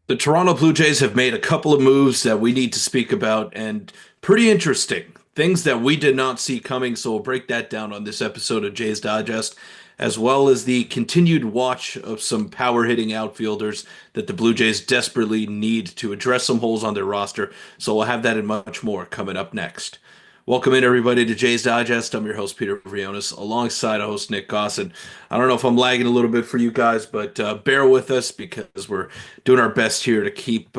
The Toronto Blue Jays have made a couple of moves that we need to speak about, and pretty interesting. Things that we did not see coming, so we'll break that down on this episode of Jays Digest, as well as the continued watch of some power hitting outfielders that the Blue Jays desperately need to address some holes on their roster. So we'll have that and much more coming up next. Welcome in everybody to Jay's Digest. I'm your host Peter Vryonis, alongside host Nick Gosse. And I don't know if I'm lagging a little bit for you guys, but bear with us because we're doing our best here to keep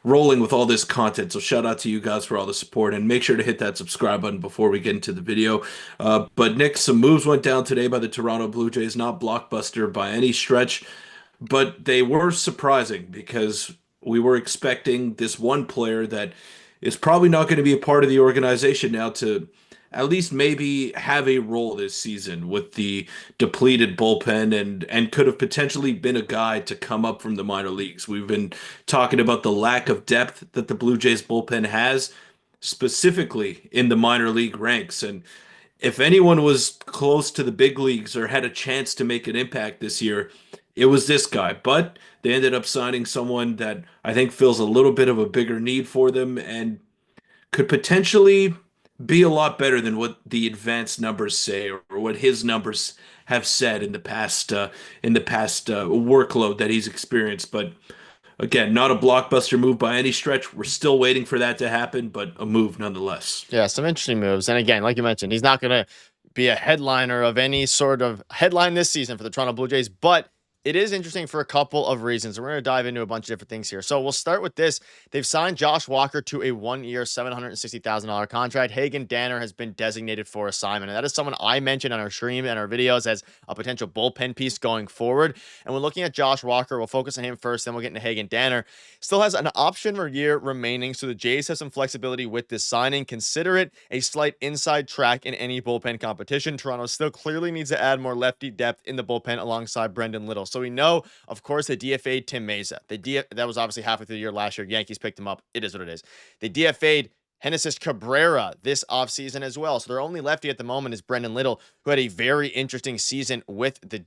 rolling with all this content. So shout out to you guys for all the support, and make sure to hit that subscribe button before we get into the video. But Nick, some moves went down today by the Toronto Blue Jays, not blockbuster by any stretch, but they were surprising because we were expecting this one player that is probably not going to be a part of the organization now to at least maybe have a role this season with the depleted bullpen, and could have potentially been a guy to come up from the minor leagues. We've been talking about the lack of depth that the Blue Jays bullpen has, specifically in the minor league ranks. And if anyone was close to the big leagues or had a chance to make an impact this year, it was this guy. But they ended up signing someone that I think fills a little bit of a bigger need for them and could potentially be a lot better than what the advanced numbers say, or what his numbers have said in the past workload that he's experienced. But again, not a blockbuster move by any stretch. We're still waiting for that to happen, but a move nonetheless. Yeah, some interesting moves. And again, like you mentioned, he's not going to be a headliner of any sort of headline this season for the Toronto Blue Jays, but it is interesting for a couple of reasons. We're going to dive into a bunch of different things here. So we'll start with this. They've signed Josh Walker to a 1-year, $760,000 contract. Hagen Danner has been designated for assignment. And that is someone I mentioned on our stream and our videos as a potential bullpen piece going forward. And we're looking at Josh Walker. We'll focus on him first, then we'll get into Hagen Danner. Still has an option for year remaining, so the Jays have some flexibility with this signing. Consider it a slight inside track in any bullpen competition. Toronto still clearly needs to add more lefty depth in the bullpen alongside Brendan Little. So we know, of course, they DFA'd Tim Meza. That was obviously halfway through the year last year. Yankees picked him up. It is what it is. They DFA'd Genesis Cabrera this offseason as well. So their only lefty at the moment is Brendan Little, who had a very interesting season with the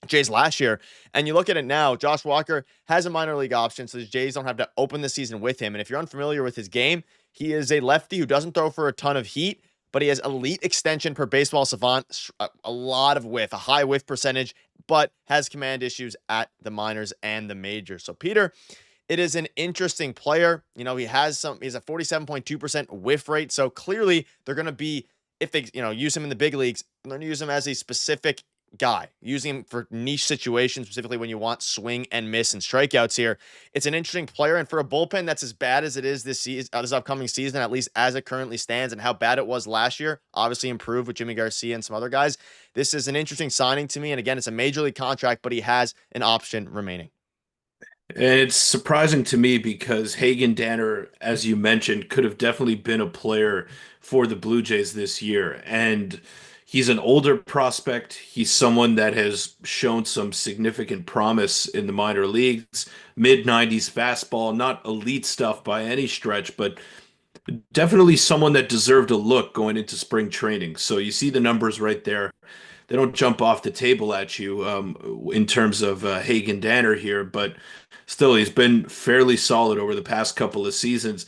Jays last year. And you look at it now, Josh Walker has a minor league option, so the Jays don't have to open the season with him. And if you're unfamiliar with his game, he is a lefty who doesn't throw for a ton of heat, but he has elite extension per Baseball Savant, a lot of whiff, a high whiff percentage, but has command issues at the minors and the majors. So Peter, it is an interesting player. You know, he's a 47.2% whiff rate. So clearly they're going to be, if they, use him in the big leagues, they're going to use him as a specific guy, using him for niche situations, specifically when you want swing and miss and strikeouts here. It's an interesting player, and for a bullpen that's as bad as it is this season, this upcoming season, at least as it currently stands, and how bad it was last year, obviously improved with Jimmy Garcia and some other guys. This is an interesting signing to me, and again, it's a major league contract, but he has an option remaining. And it's surprising to me because Hagen Danner, as you mentioned, could have definitely been a player for the Blue Jays this year. And he's an older prospect. He's someone that has shown some significant promise in the minor leagues, mid 90s fastball, not elite stuff by any stretch, but definitely someone that deserved a look going into spring training. So you see the numbers right there. They don't jump off the table at you in terms of Hagen Danner here, but still, he's been fairly solid over the past couple of seasons.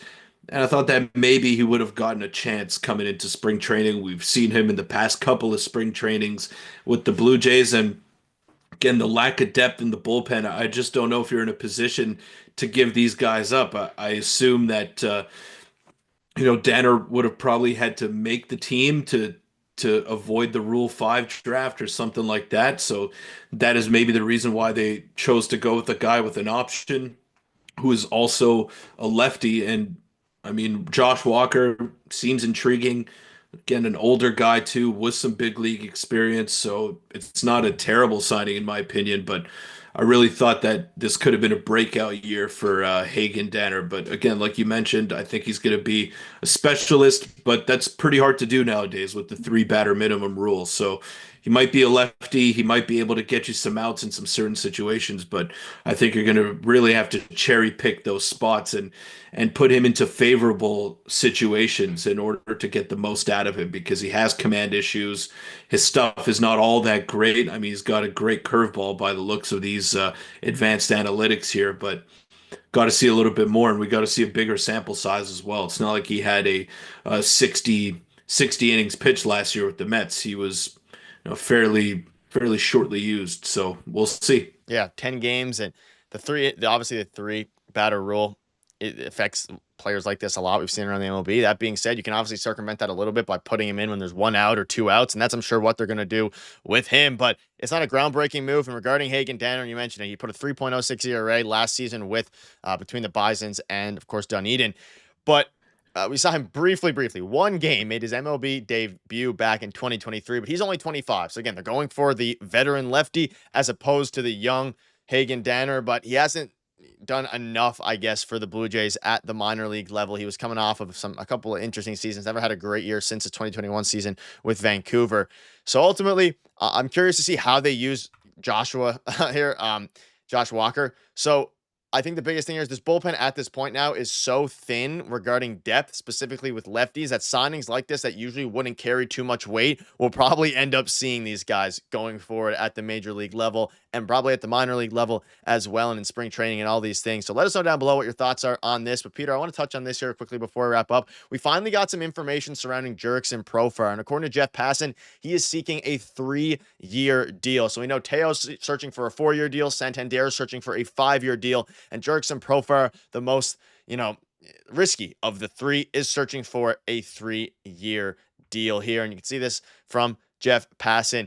And I thought that maybe he would have gotten a chance coming into spring training. We've seen him in the past couple of spring trainings with the Blue Jays. And again, the lack of depth in the bullpen, I just don't know if you're in a position to give these guys up. I assume that Danner would have probably had to make the team to avoid the Rule 5 draft or something like that. So that is maybe the reason why they chose to go with a guy with an option who is also a lefty. And I mean, Josh Walker seems intriguing. Again, an older guy too, with some big league experience. So it's not a terrible signing in my opinion, but I really thought that this could have been a breakout year for Hagen Danner. But again, like you mentioned, I think he's going to be a specialist, but that's pretty hard to do nowadays with the three batter minimum rule. So he might be a lefty. He might be able to get you some outs in some certain situations, but I think you're going to really have to cherry pick those spots and put him into favorable situations in order to get the most out of him because he has command issues. His stuff is not all that great. I mean, he's got a great curveball by the looks of these advanced analytics here, but got to see a little bit more, and we got to see a bigger sample size as well. It's not like he had a 60 innings pitched last year with the Mets. He was, fairly shortly used. So we'll see. Yeah, 10 games and obviously the three batter rule, it affects players like this a lot. We've seen around the MLB. That being said, you can obviously circumvent that a little bit by putting him in when there's one out or two outs, and that's I'm sure what they're going to do with him. But it's not a groundbreaking move. And regarding Hagen Danner, you mentioned it, he put a 3.06 ERA last season with between the Bisons and of course Dunedin. But we saw him briefly, one game, made his MLB debut back in 2023, but he's only 25. So again, they're going for the veteran lefty as opposed to the young Hagen Danner, but he hasn't done enough, I guess, for the Blue Jays at the minor league level. He was coming off of a couple of interesting seasons, never had a great year since the 2021 season with Vancouver. So ultimately, I'm curious to see how they use Joshua here, Josh Walker. So I think the biggest thing here is this bullpen at this point now is so thin regarding depth, specifically with lefties, that signings like this that usually wouldn't carry too much weight will probably end up seeing these guys going forward at the major league level and probably at the minor league level as well and in spring training and all these things. So let us know down below what your thoughts are on this. But Peter, I want to touch on this here quickly before we wrap up. We finally got some information surrounding Jurickson Profar, and according to Jeff Passan, he is seeking a 3-year deal. So we know Teo's searching for a 4-year deal, Santander is searching for a 5-year deal, and Jurickson Profar, the most, risky of the three, is searching for a 3-year deal here. And you can see this from Jeff Passan.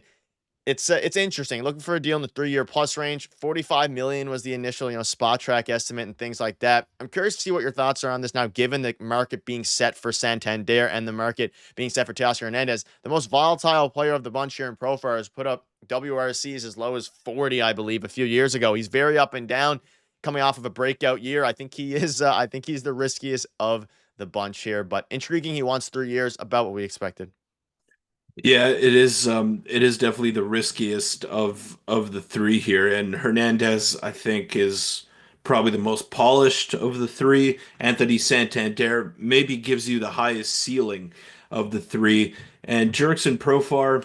It's interesting. Looking for a deal in the 3-year plus range. 45 million was the initial, spot track estimate and things like that. I'm curious to see what your thoughts are on this now, given the market being set for Santander and the market being set for Teoscar Hernandez. The most volatile player of the bunch here in Profar has put up WRCs as low as 40, I believe, a few years ago. He's very up and down, coming off of a breakout year. I think he is. I think he's the riskiest of the bunch here, but intriguing. He wants 3 years, about what we expected. Yeah, it is. It is definitely the riskiest of the three here, and Hernandez, I think, is probably the most polished of the three. Anthony Santander maybe gives you the highest ceiling of the three, and Jurickson Profar,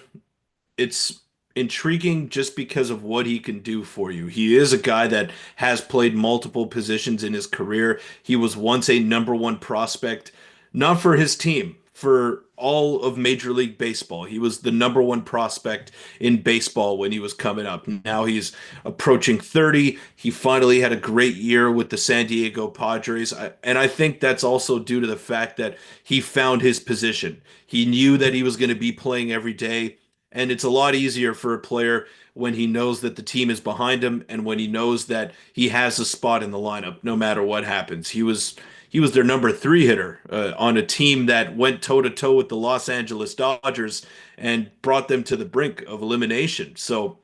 it's intriguing just because of what he can do for you. He is a guy that has played multiple positions in his career. He was once a number one prospect, not for his team, for all of Major League Baseball. He was the number one prospect in baseball when he was coming up. Now he's approaching 30. He finally had a great year with the San Diego Padres. And I think that's also due to the fact that he found his position. He knew that he was going to be playing every day. And it's a lot easier for a player when he knows that the team is behind him and when he knows that he has a spot in the lineup no matter what happens. He was their number three hitter on a team that went toe to toe with the Los Angeles Dodgers and brought them to the brink of elimination. So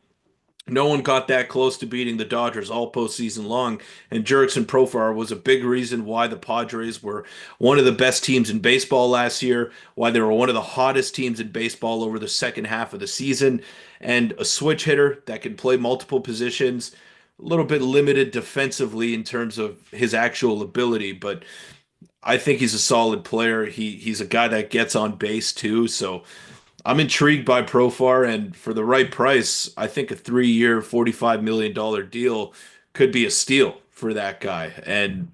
no one got that close to beating the Dodgers all postseason long, and Jurickson Profar was a big reason why the Padres were one of the best teams in baseball last year, why they were one of the hottest teams in baseball over the second half of the season, and a switch hitter that can play multiple positions, a little bit limited defensively in terms of his actual ability, but I think he's a solid player. He's a guy that gets on base too, so I'm intrigued by Profar, and for the right price, I think a 3-year, $45 million deal could be a steal for that guy. And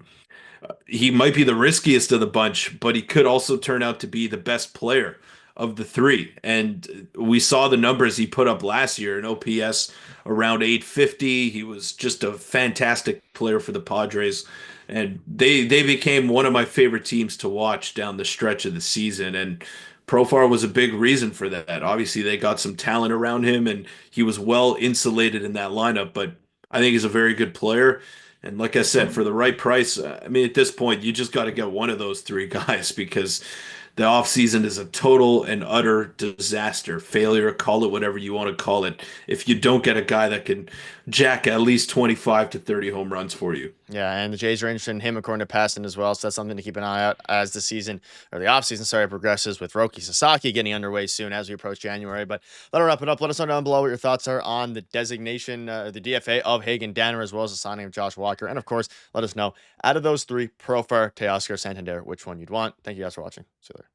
he might be the riskiest of the bunch, but he could also turn out to be the best player of the three. And we saw the numbers he put up last year, an OPS around 850. He was just a fantastic player for the Padres. And they became one of my favorite teams to watch down the stretch of the season. And Profar was a big reason for that. Obviously, they got some talent around him, and he was well insulated in that lineup. But I think he's a very good player. And like I said, for the right price, I mean, at this point, you just got to get one of those three guys because the offseason is a total and utter disaster, failure, call it whatever you want to call it. If you don't get a guy that can jack at least 25 to 30 home runs for you. Yeah, and the Jays are interested in him according to Paston as well. So that's something to keep an eye out as the season or the offseason, progresses with Roki Sasaki getting underway soon as we approach January. But that'll wrap it up. Let us know down below what your thoughts are on the designation, the DFA of Hagen Danner, as well as the signing of Josh Walker. And of course, let us know out of those three, Profar, Teoscar, Santander, which one you'd want. Thank you guys for watching. See you later.